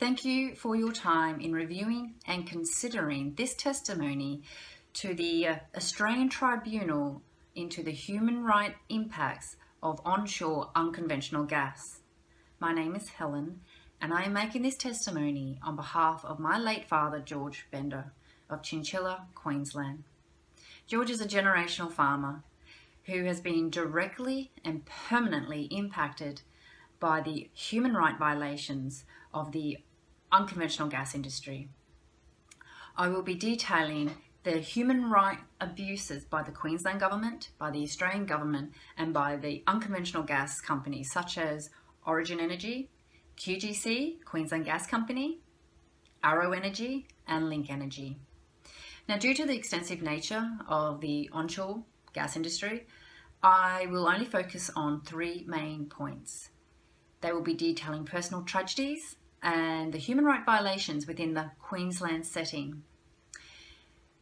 Thank you for your time in reviewing and considering this testimony to the Australian Tribunal into the human rights impacts of onshore unconventional gas. My name is Helen, and I am making this testimony on behalf of my late father, George Bender, of Chinchilla, Queensland. George is a generational farmer who has been directly and permanently impacted by the human rights violations of the unconventional gas industry. I will be detailing the human rights abuses by the Queensland government, by the Australian government, and by the unconventional gas companies such as Origin Energy, QGC, Queensland Gas Company, Arrow Energy, and Link Energy. Now, due to the extensive nature of the onshore gas industry, I will only focus on three main points. They will be detailing personal tragedies and the human rights violations within the Queensland setting.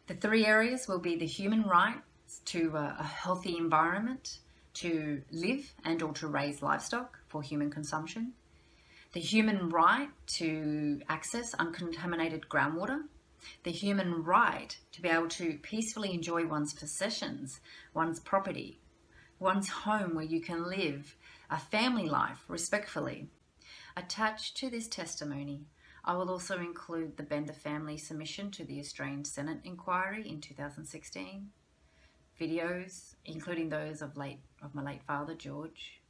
The three areas will be the human rights to a healthy environment, to live and or to raise livestock for human consumption, the human right to access uncontaminated groundwater, the human right to be able to peacefully enjoy one's possessions, one's property, one's home where you can live a family life respectfully. Attached to this testimony, I will also include the Bender family submission to the Australian Senate inquiry in 2016, videos, including those of my late father, George,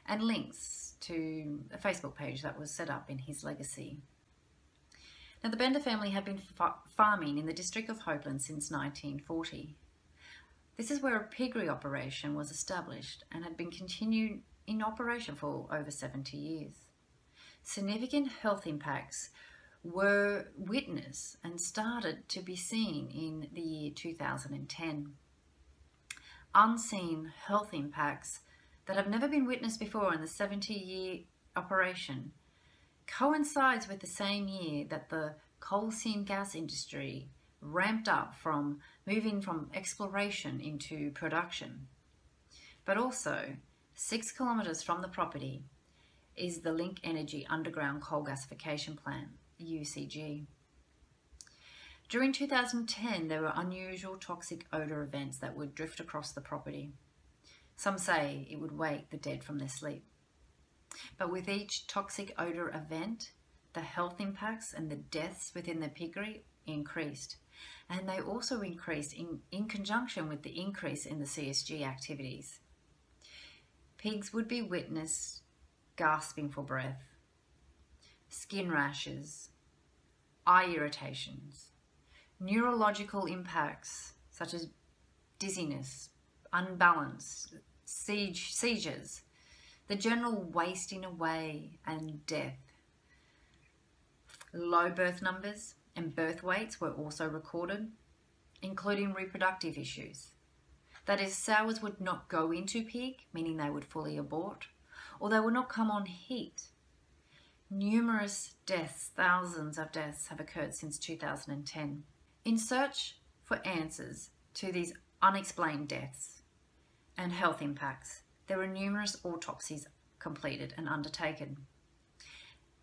and links to a Facebook page that was set up in his legacy. Now, the Bender family have been farming in the district of Hopeland since 1940. This is where a piggery operation was established and had been continued in operation for over 70 years. Significant health impacts were witnessed and started to be seen in the year 2010. Unseen health impacts that have never been witnessed before in the 70-year operation coincides with the same year that the coal seam gas industry ramped up from moving from exploration into production. But also, 6 kilometres from the property is the Link Energy Underground Coal Gasification Plant, UCG. During 2010, there were unusual toxic odour events that would drift across the property. Some say it would wake the dead from their sleep. But with each toxic odour event, the health impacts and the deaths within the piggery increased. And they also increased in conjunction with the increase in the CSG activities. Pigs would be witnessed gasping for breath, skin rashes, eye irritations, neurological impacts such as dizziness, unbalance, seizures, the general wasting away and death. Low birth numbers and birth weights were also recorded, including reproductive issues. That is, sows would not go into pig, meaning they would fully abort, or they would not come on heat. Numerous deaths, thousands of deaths have occurred since 2010. In search for answers to these unexplained deaths and health impacts, there were numerous autopsies completed and undertaken.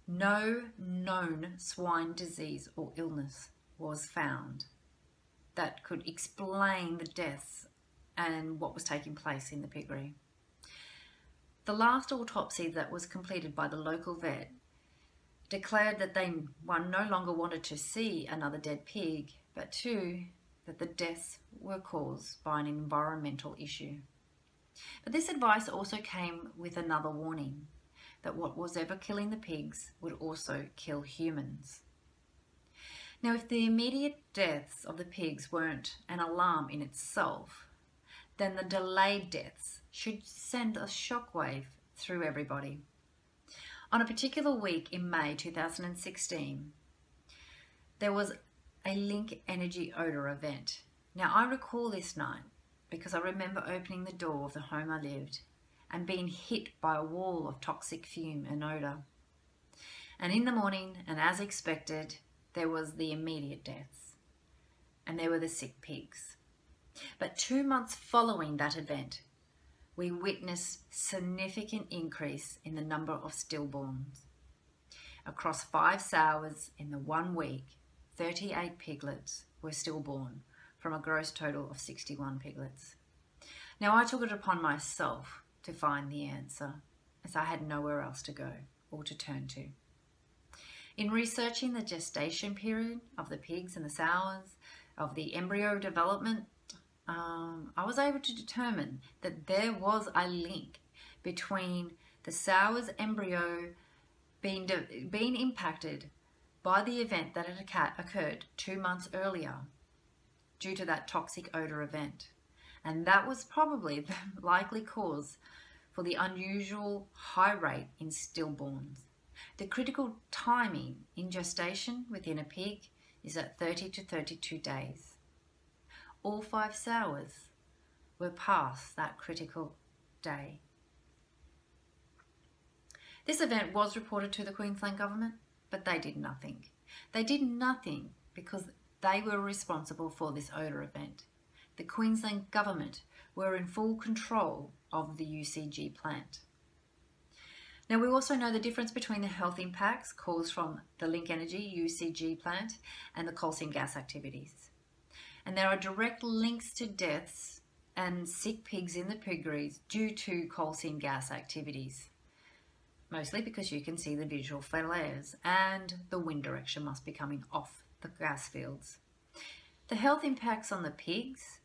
No known swine disease or illness was found that could explain the deaths and what was taking place in the piggery. The last autopsy that was completed by the local vet declared that they, one, no longer wanted to see another dead pig, but two, that the deaths were caused by an environmental issue. But this advice also came with another warning, that what was ever killing the pigs would also kill humans. Now, if the immediate deaths of the pigs weren't an alarm in itself, then the delayed deaths should send a shockwave through everybody. On a particular week in May 2016, there was a Link Energy odour event. Now, I recall this night because I remember opening the door of the home I lived and being hit by a wall of toxic fume and odour. And in the morning, and as expected, there was the immediate deaths, and there were the sick pigs. But 2 months following that event, we witnessed significant increase in the number of stillborns. Across 5 sours in the 1 week, 38 piglets were stillborn from a gross total of 61 piglets. Now, I took it upon myself to find the answer, as I had nowhere else to go or to turn to. In researching the gestation period of the pigs and the sows, of the embryo development, I was able to determine that there was a link between the sour's embryo being impacted by the event that had occurred 2 months earlier due to that toxic odor event. And that was probably the likely cause for the unusual high rate in stillborns. The critical timing in gestation within a pig is at 30 to 32 days. All 5 sours were past that critical day. This event was reported to the Queensland government, but they did nothing. They did nothing because they were responsible for this odour event. The Queensland government were in full control of the UCG plant. Now, we also know the difference between the health impacts caused from the Link Energy UCG plant and the coal seam gas activities. And there are direct links to deaths and sick pigs in the piggeries due to coal seam gas activities. Mostly because you can see the visual flares and the wind direction must be coming off the gas fields. The health impacts on the pigs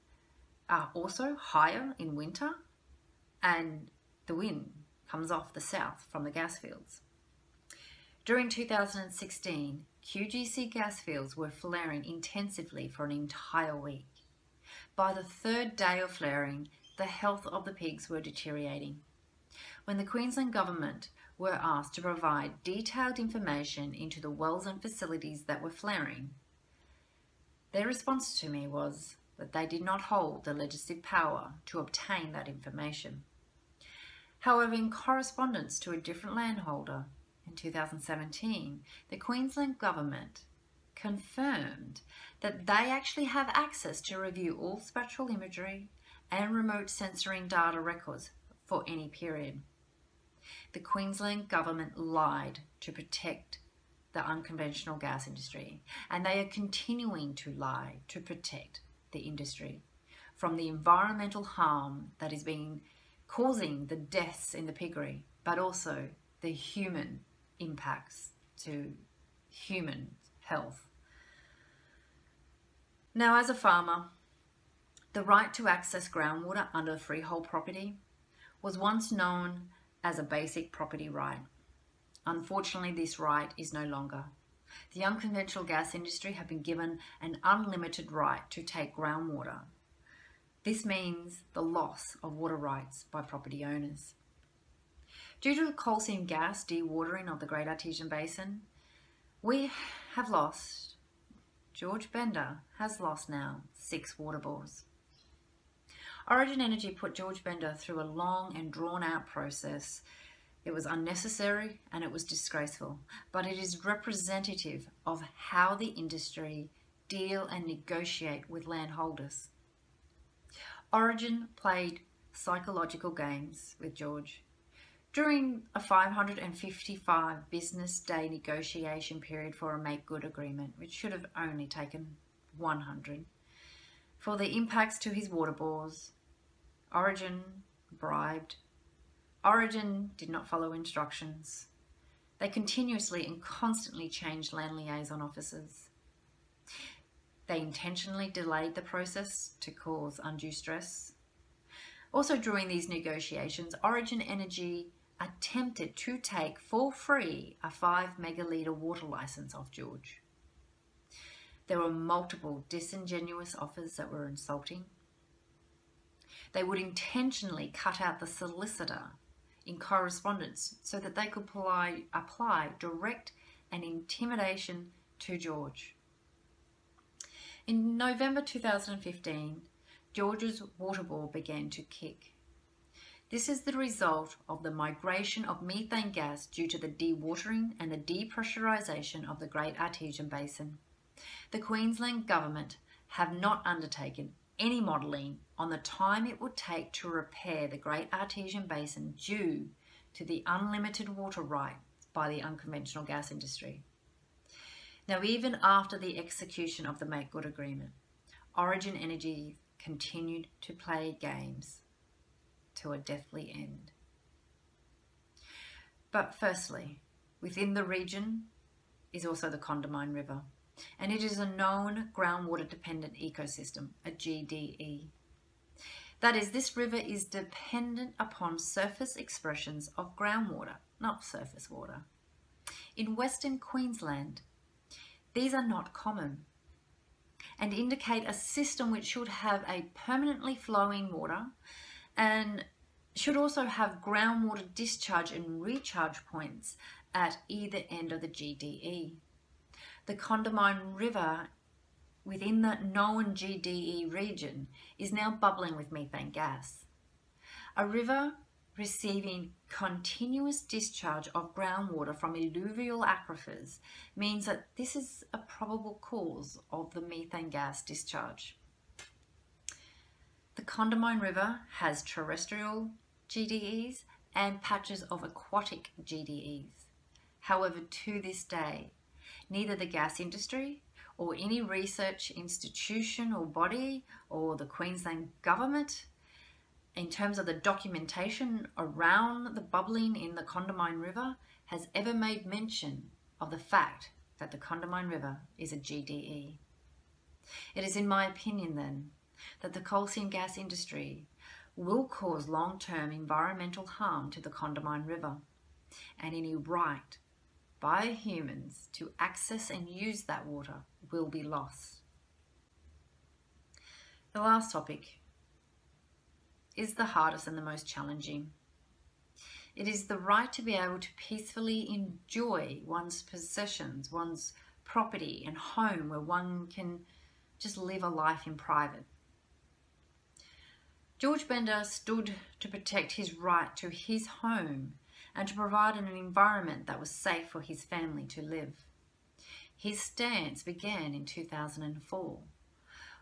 are also higher in winter, and the wind comes off the south from the gas fields. During 2016, QGC gas fields were flaring intensively for an entire week. By the 3rd day of flaring, the health of the pigs were deteriorating. When the Queensland government were asked to provide detailed information into the wells and facilities that were flaring, their response to me was that they did not hold the legislative power to obtain that information. However, in correspondence to a different landholder in 2017, the Queensland government confirmed that they actually have access to review all spectral imagery and remote sensoring data records for any period. The Queensland government lied to protect the unconventional gas industry, and they are continuing to lie to protect the industry from the environmental harm that is causing the deaths in the piggery, but also the human impacts to human health. Now, as a farmer, the right to access groundwater under freehold property was once known as a basic property right. Unfortunately, this right is no longer. The unconventional gas industry have been given an unlimited right to take groundwater. This means the loss of water rights by property owners. Due to the coal seam gas dewatering of the Great Artesian Basin, we have lost, George Bender has lost now, 6 water bores. Origin Energy put George Bender through a long and drawn-out process. It was unnecessary and it was disgraceful, but it is representative of how the industry deal and negotiate with landholders. Origin played psychological games with George. During a 555 business day negotiation period for a make-good agreement, which should have only taken 100, for the impacts to his water bores, Origin bribed. Origin did not follow instructions. They continuously and constantly changed land liaison officers. They intentionally delayed the process to cause undue stress. Also, during these negotiations, Origin Energy attempted to take for free a 5 megalitre water licence off George. There were multiple disingenuous offers that were insulting. They would intentionally cut out the solicitor in correspondence so that they could apply direct and intimidation to George. In November 2015, George's water bore began to kick. This is the result of the migration of methane gas due to the dewatering and the depressurisation of the Great Artesian Basin. The Queensland Government have not undertaken any modelling on the time it would take to repair the Great Artesian Basin due to the unlimited water right by the unconventional gas industry. Now, even after the execution of the Make Good Agreement, Origin Energy continued to play games to a deathly end. But firstly, within the region is also the Condamine River, and it is a known groundwater dependent ecosystem, a GDE. That is, this river is dependent upon surface expressions of groundwater, not surface water. In Western Queensland, these are not common and indicate a system which should have a permanently flowing water and should also have groundwater discharge and recharge points at either end of the GDE. The Condamine River within the known GDE region is now bubbling with methane gas. A river receiving continuous discharge of groundwater from alluvial aquifers means that this is a probable cause of the methane gas discharge. The Condamine River has terrestrial GDEs and patches of aquatic GDEs. However, to this day, neither the gas industry or any research institution or body or the Queensland government, in terms of the documentation around the bubbling in the Condamine River, has ever made mention of the fact that the Condamine River is a GDE. It is in my opinion then that the coal seam gas industry will cause long-term environmental harm to the Condamine River, and any right by humans to access and use that water will be lost. The last topic is the hardest and the most challenging. It is the right to be able to peacefully enjoy one's possessions, one's property and home, where one can just live a life in private. George Bender stood to protect his right to his home and to provide an environment that was safe for his family to live. His stance began in 2004,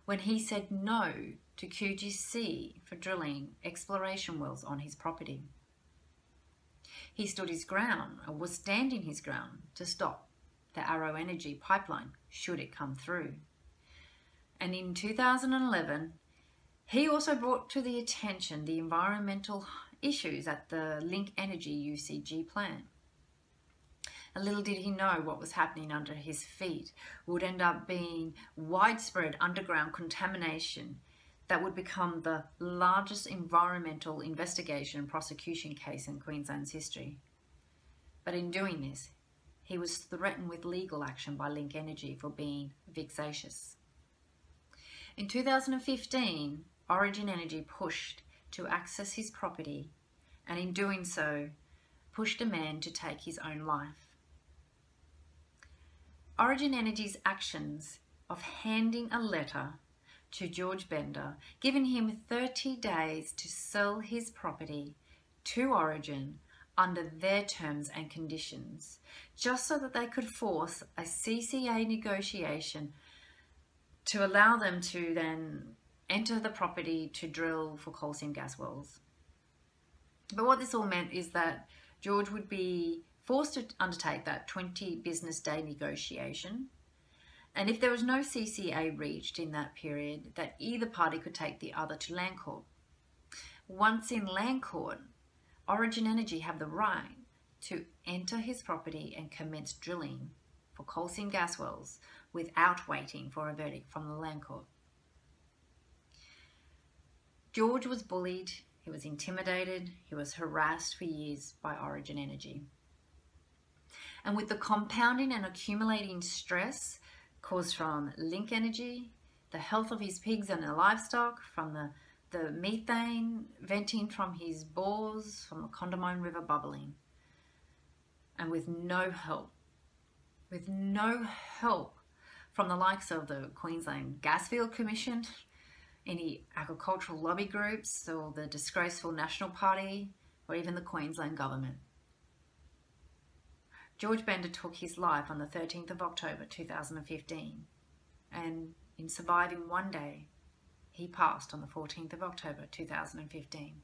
when he said no to QGC for drilling exploration wells on his property. He stood his ground, or was standing his ground, to stop the Arrow Energy pipeline should it come through. And in 2011, he also brought to the attention the environmental issues at the Link Energy UCG plant. And little did he know what was happening under his feet would end up being widespread underground contamination that would become the largest environmental investigation and prosecution case in Queensland's history. But in doing this, he was threatened with legal action by Link Energy for being vexatious. In 2015, Origin Energy pushed to access his property, and in doing so, pushed a man to take his own life. Origin Energy's actions of handing a letter to George Bender, giving him 30 days to sell his property to Origin under their terms and conditions, just so that they could force a CCA negotiation to allow them to then enter the property to drill for coal seam gas wells. But what this all meant is that George would be forced to undertake that 20 business day negotiation, and if there was no CCA reached in that period, that either party could take the other to land court. Once in land court, Origin Energy have the right to enter his property and commence drilling for coal seam gas wells without waiting for a verdict from the land court. George was bullied, he was intimidated, he was harassed for years by Origin Energy. And with the compounding and accumulating stress caused from Link Energy, the health of his pigs and their livestock, from the methane venting from his bores, from the Condamine River bubbling, and with no help from the likes of the Queensland Gasfield Commission, any agricultural lobby groups, or the disgraceful National Party, or even the Queensland government. George Bender took his life on the 13th of October 2015, and in surviving one day, he passed on the 14th of October 2015.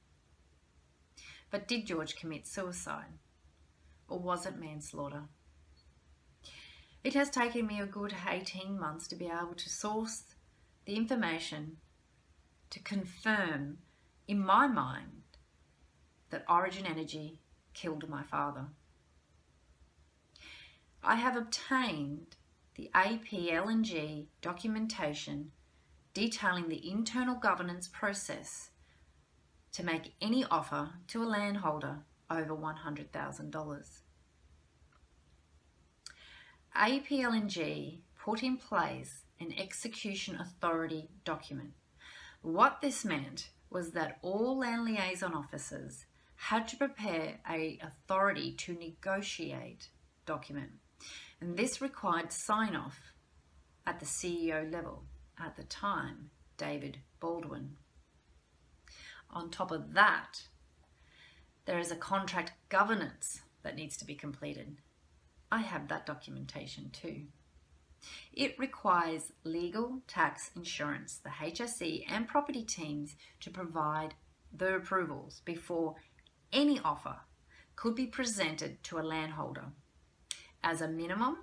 But did George commit suicide? or was it manslaughter? It has taken me a good 18 months to be able to source the information to confirm in my mind that Origin Energy killed my father. I have obtained the APLNG documentation detailing the internal governance process to make any offer to a landholder over $100,000. APLNG put in place an execution authority document. What this meant was that all land liaison officers had to prepare an authority to negotiate document, and this required sign-off at the CEO level, at the time, David Baldwin. On top of that, there is a contract governance that needs to be completed. I have that documentation too. It requires legal, tax, insurance, the HSE and property teams to provide the approvals before any offer could be presented to a landholder. As a minimum,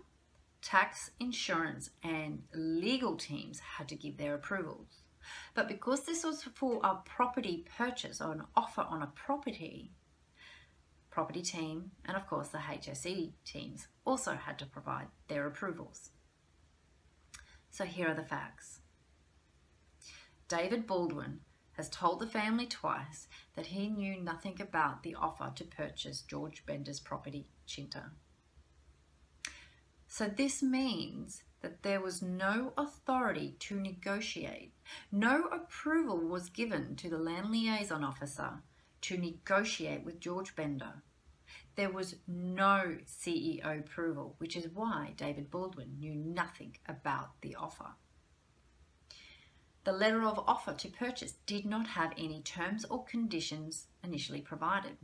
tax, insurance and legal teams had to give their approvals. But because this was for a property purchase or an offer on a property team and of course the HSE teams also had to provide their approvals. So here are the facts. David Baldwin has told the family twice that he knew nothing about the offer to purchase George Bender's property, Chinta. So this means that there was no authority to negotiate. No approval was given to the land liaison officer to negotiate with George Bender. There was no CEO approval, which is why David Baldwin knew nothing about the offer. The letter of offer to purchase did not have any terms or conditions initially provided.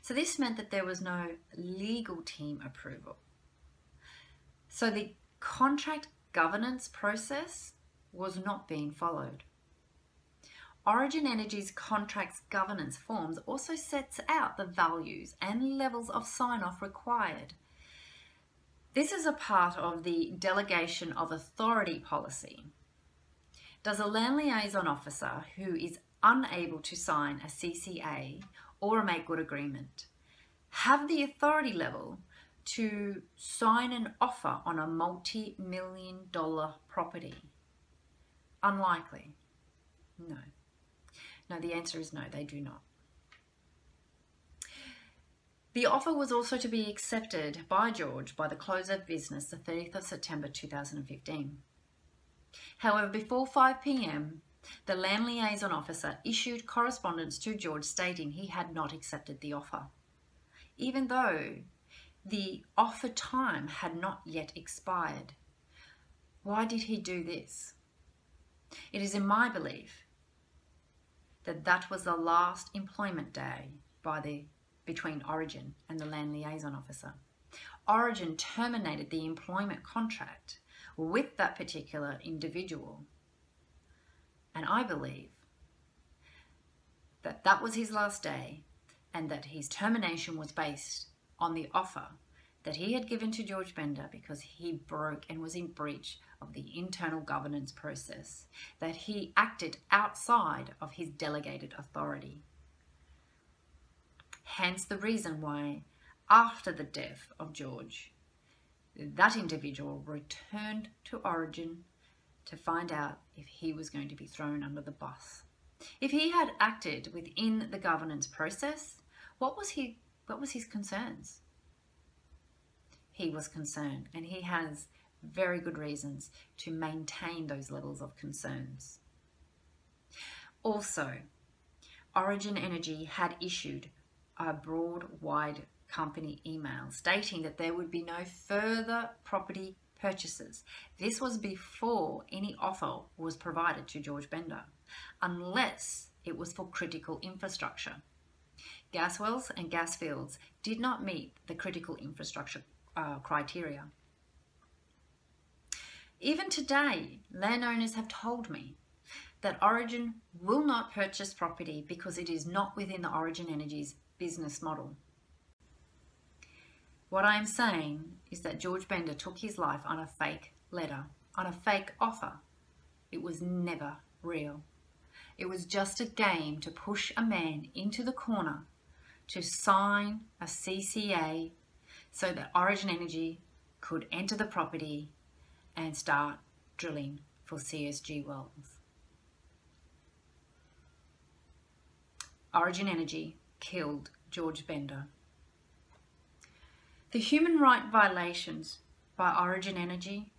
So this meant that there was no legal team approval. So the contract governance process was not being followed. Origin Energy's contracts governance forms also sets out the values and levels of sign-off required. This is a part of the delegation of authority policy. Does a land liaison officer who is unable to sign a CCA or a make good agreement have the authority level to sign an offer on a multi-million-dollar property? Unlikely. No. No, the answer is no, they do not. The offer was also to be accepted by George by the close of business, the 30th of September 2015. However, before 5 p.m, the land liaison officer issued correspondence to George stating he had not accepted the offer, even though the offer time had not yet expired. Why did he do this? It is in my belief that was the last employment day between Origin and the land liaison officer. Origin terminated the employment contract with that particular individual. And I believe that was his last day and that his termination was based on the offer that he had given to George Bender because he broke and was in breach of the internal governance process, that he acted outside of his delegated authority. Hence the reason why, after the death of George, that individual returned to Origin to find out if he was going to be thrown under the bus. If he had acted within the governance process, what was his concerns? He was concerned, and he has very good reasons to maintain those levels of concerns. Also, Origin Energy had issued a broad-wide company email stating that there would be no further property purchases. This was before any offer was provided to George Bender, unless it was for critical infrastructure. Gas wells and gas fields did not meet the critical infrastructure criteria. Even today, landowners have told me that Origin will not purchase property because it is not within the Origin Energy's business model. What I am saying is that George Bender took his life on a fake letter, on a fake offer. It was never real. It was just a game to push a man into the corner to sign a CCA so that Origin Energy could enter the property and start drilling for CSG wells. Origin Energy killed George Bender. The human right violations by Origin Energy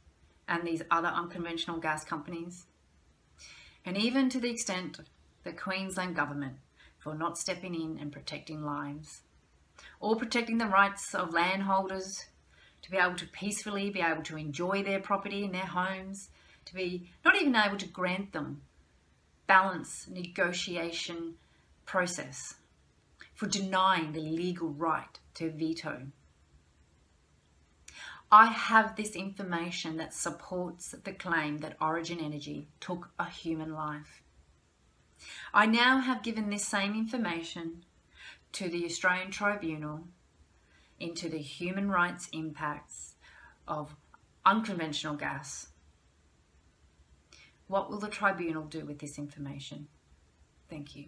and these other unconventional gas companies, and even to the extent the Queensland government for not stepping in and protecting lives, or protecting the rights of landholders to be able to peacefully be able to enjoy their property in their homes, to be not even able to grant them balanced negotiation process, for denying the legal right to veto. I have this information that supports the claim that Origin Energy took a human life. I now have given this same information to the Australian Tribunal into the human rights impacts of unconventional gas. What will the Tribunal do with this information? Thank you.